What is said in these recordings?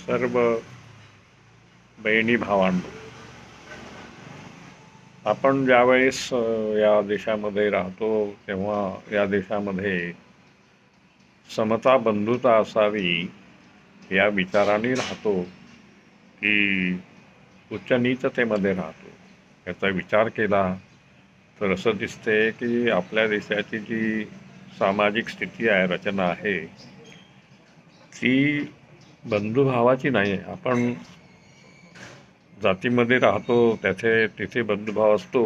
सर्व बहिणी भावांनो, आपण ज्यावेळेस या देशामध्ये राहतो तेव्हा या देशामध्ये समता बंधुता असावी या विचाराने राहतो की उच्चनीचतेमध्ये राहतो. याचा विचार केला तर असं दिसते की आपल्या देशाची जी सामाजिक स्थिती आहे, रचना आहे, ती बंधुभावाची नाही आहे. आपण जातीमध्ये राहतो, तिथे बंधुभाव असतो,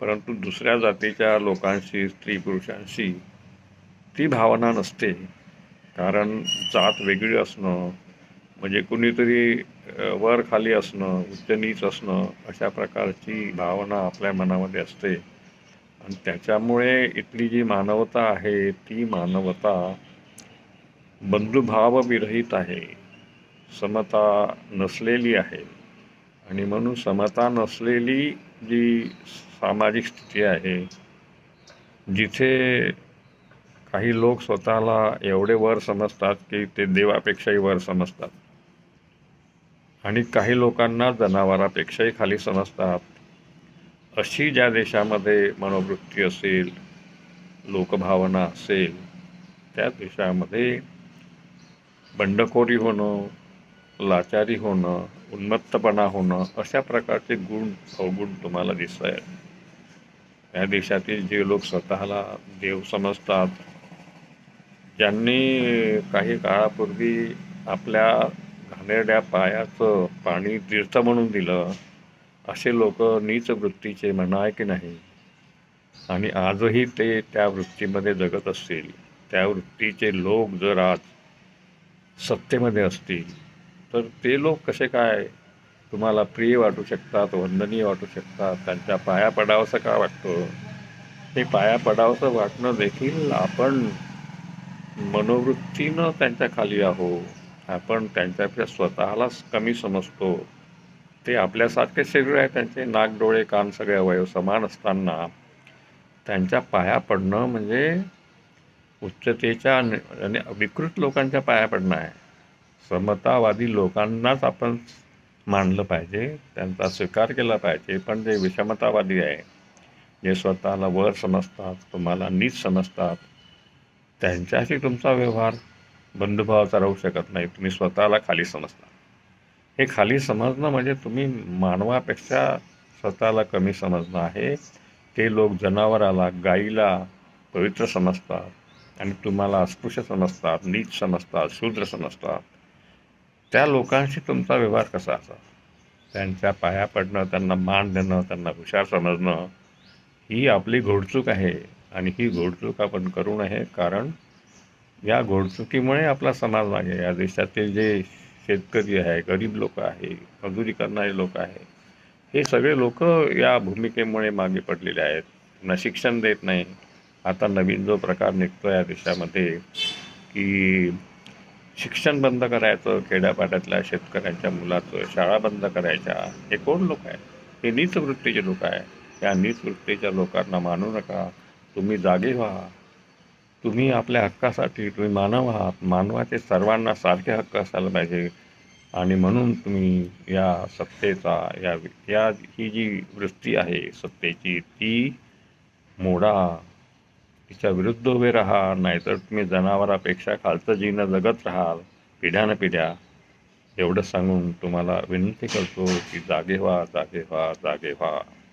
परंतु दुसऱ्या जातीच्या लोकांशी, स्त्री पुरुषांशी ती भावना नसते. कारण जात वेगळी असणं म्हणजे कुणीतरी वर खाली असणं, उच्च नीच असणं, अशा प्रकारची भावना आपल्या मनामध्ये असते. आणि त्याच्यामुळे इथली जी मानवता आहे ती मानवता बंधुभावविरहित आहे, समता नसलेली आहे. आणि म्हणून समता नसलेली जी सामाजिक स्थिती आहे, जिथे काही लोक स्वतःला एवढे वर समजतात की ते देवापेक्षाही वर समजतात आणि काही लोकांना जनावरापेक्षाही खाली समजतात, अशी ज्या देशामध्ये मनोवृत्ती असेल, लोकभावना असेल, त्या देशामध्ये बंडखोरी होणं, लाचारी होणं, उन्मत्तपणा होणं, अशा प्रकारचे अवगुण तुम्हाला दिसत आहेत. या देशातील जे लोक स्वतःला देव समजतात, ज्यांनी काही काळापूर्वी आपल्या घाणेरड्या पायाचं पाणी तीर्थ म्हणून दिलं, असे लोक नीच वृत्तीचे म्हणाय की नाही. आणि आजही ते त्या वृत्तीमध्ये जगत असतील. त्या वृत्तीचे लोक जर आज सत्तेमध्ये असतील तर ते लोक कसे काय तुम्हाला प्रिय वाटू शकतात, वंदनीय वाटू शकतात, त्यांच्या पाया पडावंसं का वाटतं? ते पाया पडावंसं वाटणं देखील आपण मनोवृत्तीनं त्यांच्या खाली आहोत. आपण त्यांच्यापेक्षा स्वतःलाच कमी समजतो. ते आपल्यासारखे शरीर आहे, त्यांचे नाक, डोळे, कान सगळे अवयव समान असताना त्यांच्या पाया पडणं म्हणजे उच्चतेच्या आणि विकृत लोकांच्या पाया पडणं आहे. समतावादी लोकांनाच आपण मानलं पाहिजे, त्यांचा स्वीकार केला पाहिजे. पण जे विषमतावादी आहे, जे स्वतःला वर समजतात, तुम्हाला नीच समजतात, त्यांच्याशी तुमचा व्यवहार बंधुभावाचा राहू शकत नाही. तुम्ही स्वतःला खाली समजता. हे खाली समजणं म्हणजे तुम्ही मानवापेक्षा स्वतःला कमी समजणं आहे. ते लोक जनावराला, गाईला पवित्र समजतात आणि तुम्हाला अस्पृश्य समजतात, नीच समजतात, शूद्र समजतात. त्या लोकांशी तुमचा व्यवहार कसा असा? त्यांच्या पाया पडणं, त्यांना मान देणं, त्यांना हुशार समजणं, ही आपली घोडचूक आहे. आणि ही घोडचूक आपण करू नये, कारण या घोडचुकीमुळे आपला समाज मागे. या देशातील जे शेतकरी आहे, गरीब लोक आहे, मजुरी करणारे लोक आहे, हे सगळे लोक या भूमिकेमुळे मागे पडलेले आहेत. त्यांना शिक्षण देत नाही. आता नवीन जो प्रकार निघतो या देशामध्ये की शिक्षण बंद करायचं, खेड्यापाड्यातल्या शेतकऱ्यांच्या मुलाचं शाळा बंद करायच्या, हे कोण लोक आहे? हे नीच वृत्तीचे लोक आहे. या नीच वृत्तीच्या लोकांना मानू नका. तुम्ही जागे व्हा. तुम्ही आपल्या हक्कासाठी, तुम्ही मानव आहात. मानवाचे सर्वांना सारखे हक्क असायला पाहिजे. आणि म्हणून तुम्ही या सत्तेचा, या ही जी वृत्ती आहे सत्तेची, ती मोडा. तिच्या विरुद्ध उभे राहा. नाहीतर तुम्ही जनावरापेक्षा खालचं जीवन जगत राहाल पिढ्यानपिढ्या. एवढं सांगून तुम्हाला विनंती करतो की जागे व्हा, जागे व्हा, जागे व्हा.